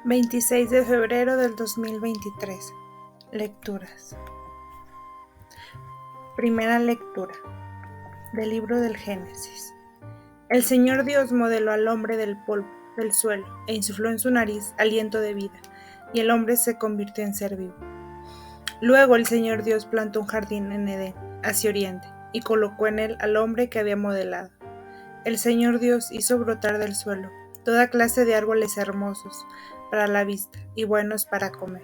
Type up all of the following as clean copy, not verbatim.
26 de febrero del 2023. Lecturas. Primera lectura del libro del Génesis. El Señor Dios modeló al hombre del polvo del suelo e insufló en su nariz aliento de vida, y el hombre se convirtió en ser vivo. Luego el Señor Dios plantó un jardín en Edén, hacia oriente, y colocó en él al hombre que había modelado. El Señor Dios hizo brotar del suelo toda clase de árboles hermosos para la vista y buenos para comer.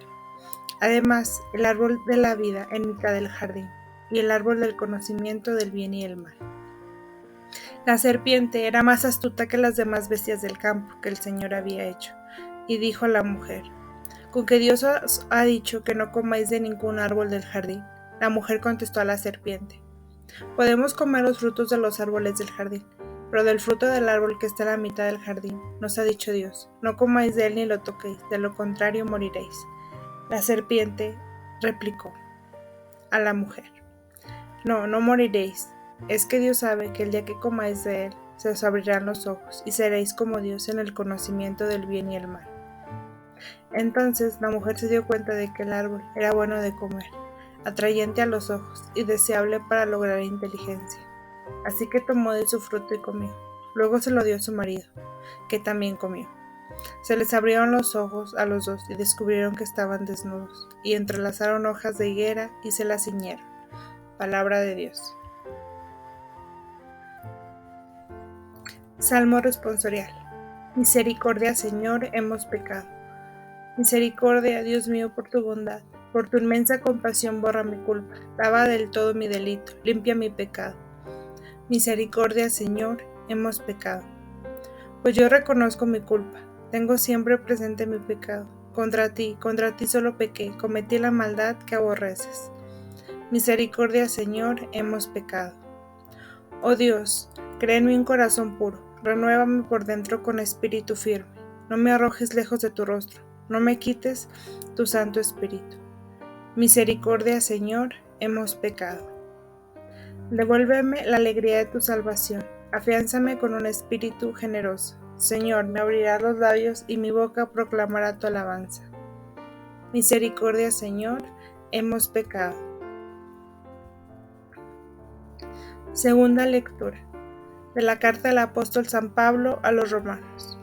Además, el árbol de la vida en mitad del jardín, y el árbol del conocimiento del bien y el mal. La serpiente era más astuta que las demás bestias del campo que el Señor había hecho, y dijo a la mujer: ¿Con que Dios os ha dicho que no comáis de ningún árbol del jardín? La mujer contestó a la serpiente: Podemos comer los frutos de los árboles del jardín, pero del fruto del árbol que está en la mitad del jardín, nos ha dicho Dios: no comáis de él ni lo toquéis, de lo contrario moriréis. La serpiente replicó a la mujer: No moriréis. Es que Dios sabe que el día que comáis de él, se os abrirán los ojos, y seréis como Dios en el conocimiento del bien y el mal. Entonces la mujer se dio cuenta de que el árbol era bueno de comer, atrayente a los ojos y deseable para lograr inteligencia. Así que tomó de su fruto y comió. Luego se lo dio a su marido, que también comió. Se les abrieron los ojos a los dos y descubrieron que estaban desnudos, y entrelazaron hojas de higuera y se las ciñeron. Palabra de Dios. Salmo responsorial. Misericordia, Señor, hemos pecado. Misericordia, Dios mío, por tu bondad. Por tu inmensa compasión borra mi culpa. Lava del todo mi delito, limpia mi pecado. Misericordia, Señor, hemos pecado. Pues yo reconozco mi culpa. Tengo siempre presente mi pecado. Contra ti solo pequé, cometí la maldad que aborreces. Misericordia, Señor, hemos pecado. Oh Dios, crea en mí un corazón puro. Renuévame por dentro con espíritu firme. No me arrojes lejos de tu rostro. No me quites tu Santo Espíritu. Misericordia, Señor, hemos pecado. Devuélveme la alegría de tu salvación. Afiánzame con un espíritu generoso. Señor, me abrirás los labios y mi boca proclamará tu alabanza. Misericordia, Señor, hemos pecado. Segunda lectura de la carta del apóstol San Pablo a los romanos.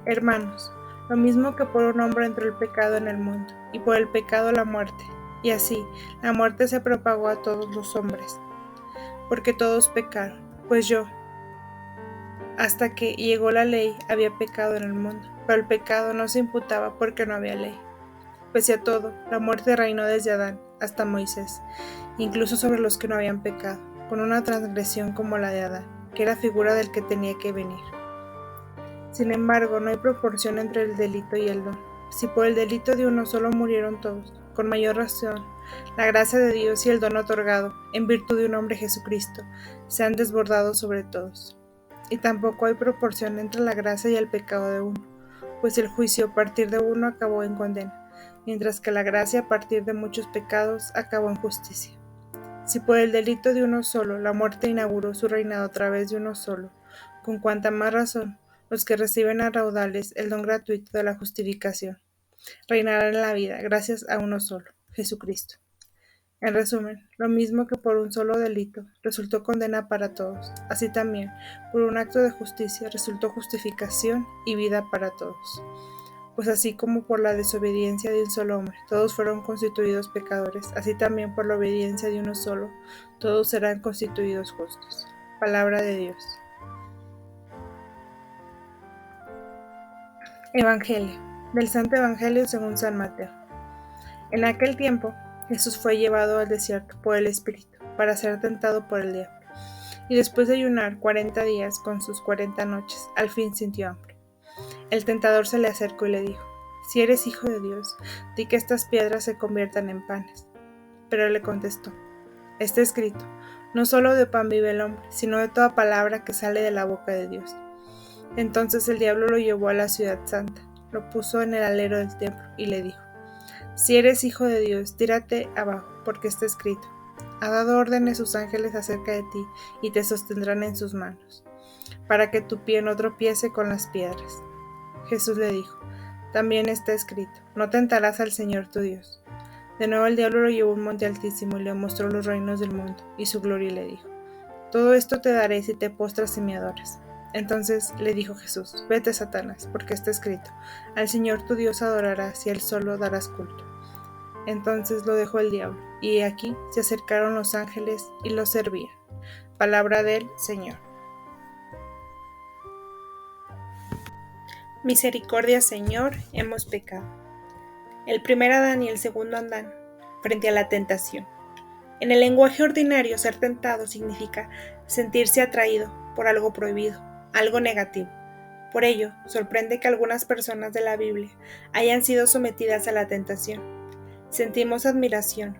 Hermanos, lo mismo que por un hombre entró el pecado en el mundo, y por el pecado la muerte, y así la muerte se propagó a todos los hombres, porque todos pecaron, pues yo, hasta que llegó la ley, había pecado en el mundo, pero el pecado no se imputaba porque no había ley. Pese a todo, la muerte reinó desde Adán hasta Moisés, incluso sobre los que no habían pecado, con una transgresión como la de Adán, que era figura del que tenía que venir. Sin embargo, no hay proporción entre el delito y el don. Si por el delito de uno solo murieron todos, con mayor razón, la gracia de Dios y el don otorgado, en virtud de un hombre Jesucristo, se han desbordado sobre todos. Y tampoco hay proporción entre la gracia y el pecado de uno, pues el juicio a partir de uno acabó en condena, mientras que la gracia a partir de muchos pecados acabó en justicia. Si por el delito de uno solo la muerte inauguró su reinado a través de uno solo, con cuanta más razón los que reciben a raudales el don gratuito de la justificación reinarán en la vida gracias a uno solo, Jesucristo. En resumen, lo mismo que por un solo delito resultó condena para todos, así también por un acto de justicia resultó justificación y vida para todos. Pues así como por la desobediencia de un solo hombre todos fueron constituidos pecadores, así también por la obediencia de uno solo todos serán constituidos justos. Palabra de Dios. Evangelio. Del Santo Evangelio según San Mateo. En aquel tiempo, Jesús fue llevado al desierto por el Espíritu para ser tentado por el diablo. Y después de ayunar 40 días con sus 40 noches, al fin sintió hambre. El tentador se le acercó y le dijo: Si eres hijo de Dios, di que estas piedras se conviertan en panes. Pero él le contestó: Está escrito, no solo de pan vive el hombre, sino de toda palabra que sale de la boca de Dios. Entonces el diablo lo llevó a la ciudad santa, lo puso en el alero del templo y le dijo: Si eres hijo de Dios, tírate abajo, porque está escrito: Ha dado órdenes sus ángeles acerca de ti, y te sostendrán en sus manos, para que tu pie no tropiece con las piedras. Jesús le dijo: También está escrito: no tentarás al Señor tu Dios. De nuevo el diablo lo llevó a un monte altísimo y le mostró los reinos del mundo y su gloria, y le dijo: todo esto te daré si te postras y me adoras. Entonces le dijo Jesús: vete, Satanás, porque está escrito: al Señor tu Dios adorarás y a él solo darás culto. Entonces lo dejó el diablo, y he aquí se acercaron los ángeles y lo servían. Palabra del Señor. Misericordia, Señor, hemos pecado. El primer Adán y el segundo Adán frente a la tentación. En el lenguaje ordinario, ser tentado significa sentirse atraído por algo prohibido, algo negativo. Por ello, sorprende que algunas personas de la Biblia hayan sido sometidas a la tentación. Sentimos admiración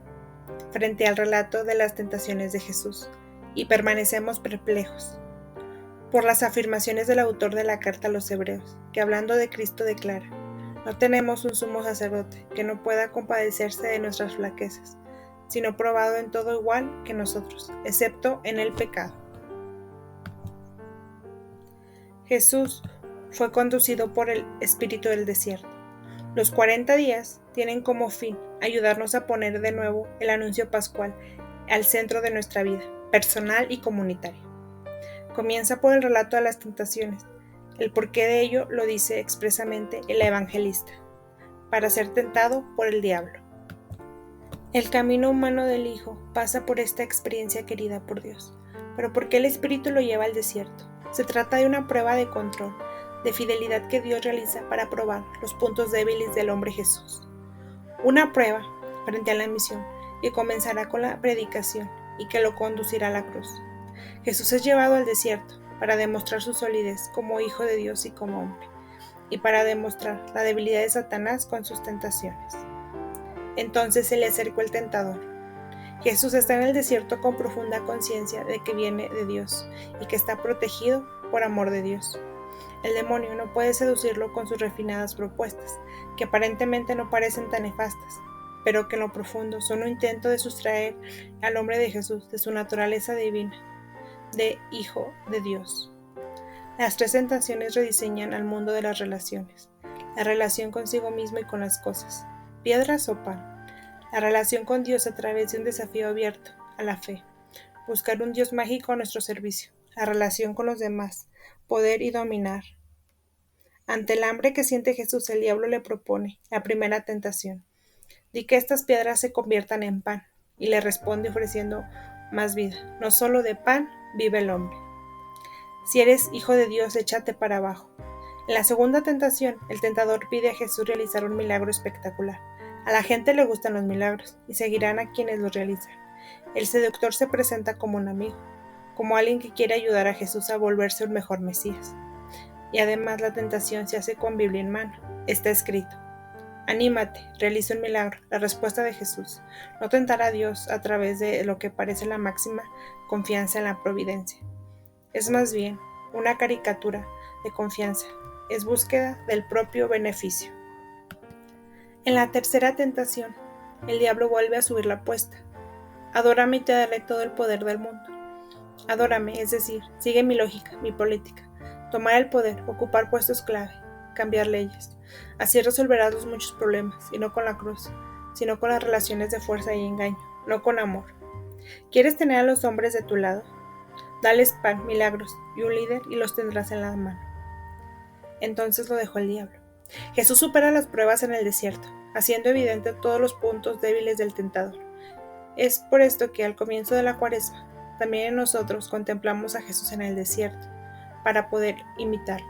frente al relato de las tentaciones de Jesús y permanecemos perplejos por las afirmaciones del autor de la carta a los Hebreos, que hablando de Cristo declara: no tenemos un sumo sacerdote que no pueda compadecerse de nuestras flaquezas, sino probado en todo igual que nosotros, excepto en el pecado. Jesús fue conducido por el Espíritu del desierto. Los 40 días tienen como fin ayudarnos a poner de nuevo el anuncio pascual al centro de nuestra vida, personal y comunitaria. Comienza por el relato de las tentaciones. El porqué de ello lo dice expresamente el evangelista: para ser tentado por el diablo. El camino humano del Hijo pasa por esta experiencia querida por Dios. Pero ¿por qué el Espíritu lo lleva al desierto? Se trata de una prueba de control, de fidelidad que Dios realiza para probar los puntos débiles del hombre Jesús. Una prueba frente a la misión que comenzará con la predicación y que lo conducirá a la cruz. Jesús es llevado al desierto para demostrar su solidez como Hijo de Dios y como hombre, y para demostrar la debilidad de Satanás con sus tentaciones. Entonces se le acercó el tentador. Jesús está en el desierto con profunda conciencia de que viene de Dios y que está protegido por amor de Dios. El demonio no puede seducirlo con sus refinadas propuestas, que aparentemente no parecen tan nefastas, pero que en lo profundo son un intento de sustraer al hombre de Jesús de su naturaleza divina, de Hijo de Dios. Las tres tentaciones rediseñan al mundo de las relaciones: la relación consigo mismo y con las cosas, piedras o pan; la relación con Dios a través de un desafío abierto a la fe, buscar un Dios mágico a nuestro servicio; la relación con los demás, poder y dominar. Ante el hambre que siente Jesús, el diablo le propone la primera tentación: di que estas piedras se conviertan en pan, y le responde ofreciendo más vida: no solo de pan vive el hombre. Si eres hijo de Dios, échate para abajo. En la segunda tentación, el tentador pide a Jesús realizar un milagro espectacular. A la gente le gustan los milagros y seguirán a quienes los realizan. El seductor se presenta como un amigo, como alguien que quiere ayudar a Jesús a volverse un mejor Mesías. Y además la tentación se hace con Biblia en mano. Está escrito: anímate, realiza un milagro. La respuesta de Jesús: no tentar a Dios a través de lo que parece la máxima confianza en la providencia. Es más bien una caricatura de confianza, es búsqueda del propio beneficio. En la tercera tentación, el diablo vuelve a subir la apuesta: adórame y te daré todo el poder del mundo. Adórame, es decir, sigue mi lógica, mi política, tomar el poder, ocupar puestos clave, cambiar leyes. Así resolverás los muchos problemas, y no con la cruz, sino con las relaciones de fuerza y engaño, no con amor. ¿Quieres tener a los hombres de tu lado? Dales pan, milagros y un líder, y los tendrás en la mano. Entonces lo dejó el diablo. Jesús supera las pruebas en el desierto, haciendo evidente todos los puntos débiles del tentador. Es por esto que al comienzo de la Cuaresma, también en nosotros contemplamos a Jesús en el desierto, para poder imitarlo,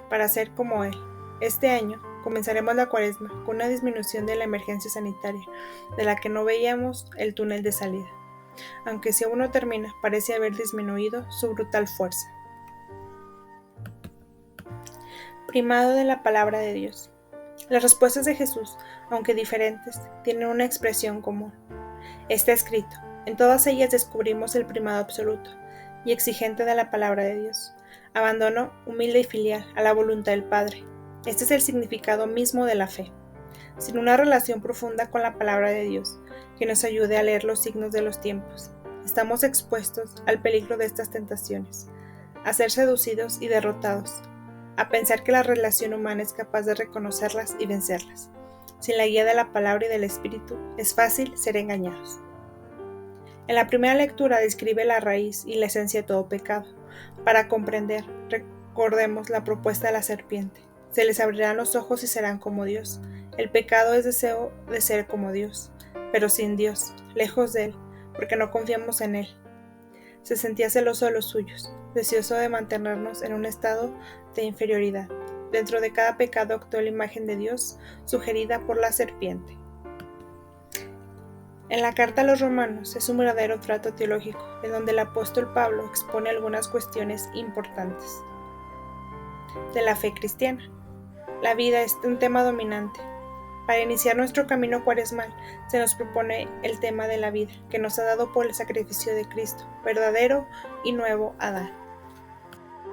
para ser como Él. Este año comenzaremos la Cuaresma con una disminución de la emergencia sanitaria, de la que no veíamos el túnel de salida, aunque si aún no termina, parece haber disminuido su brutal fuerza. Primado de la palabra de Dios. Las respuestas de Jesús, aunque diferentes, tienen una expresión común. Está escrito: en todas ellas descubrimos el primado absoluto y exigente de la palabra de Dios, abandono humilde y filial a la voluntad del Padre. Este es el significado mismo de la fe. Sin una relación profunda con la palabra de Dios, que nos ayude a leer los signos de los tiempos, estamos expuestos al peligro de estas tentaciones, a ser seducidos y derrotados, a pensar que la relación humana es capaz de reconocerlas y vencerlas. Sin la guía de la palabra y del Espíritu, es fácil ser engañados. En la primera lectura describe la raíz y la esencia de todo pecado. Para comprender, recordemos la propuesta de la serpiente. Se les abrirán los ojos y serán como Dios. El pecado es deseo de ser como Dios, pero sin Dios, lejos de Él, porque no confiamos en Él. Se sentía celoso de los suyos, deseoso de mantenernos en un estado de inferioridad. Dentro de cada pecado actuó la imagen de Dios, sugerida por la serpiente. En la carta a los Romanos es un verdadero trato teológico, en donde el apóstol Pablo expone algunas cuestiones importantes de la fe cristiana. La vida es un tema dominante. Para iniciar nuestro camino cuaresmal, se nos propone el tema de la vida, que nos ha dado por el sacrificio de Cristo, verdadero y nuevo Adán.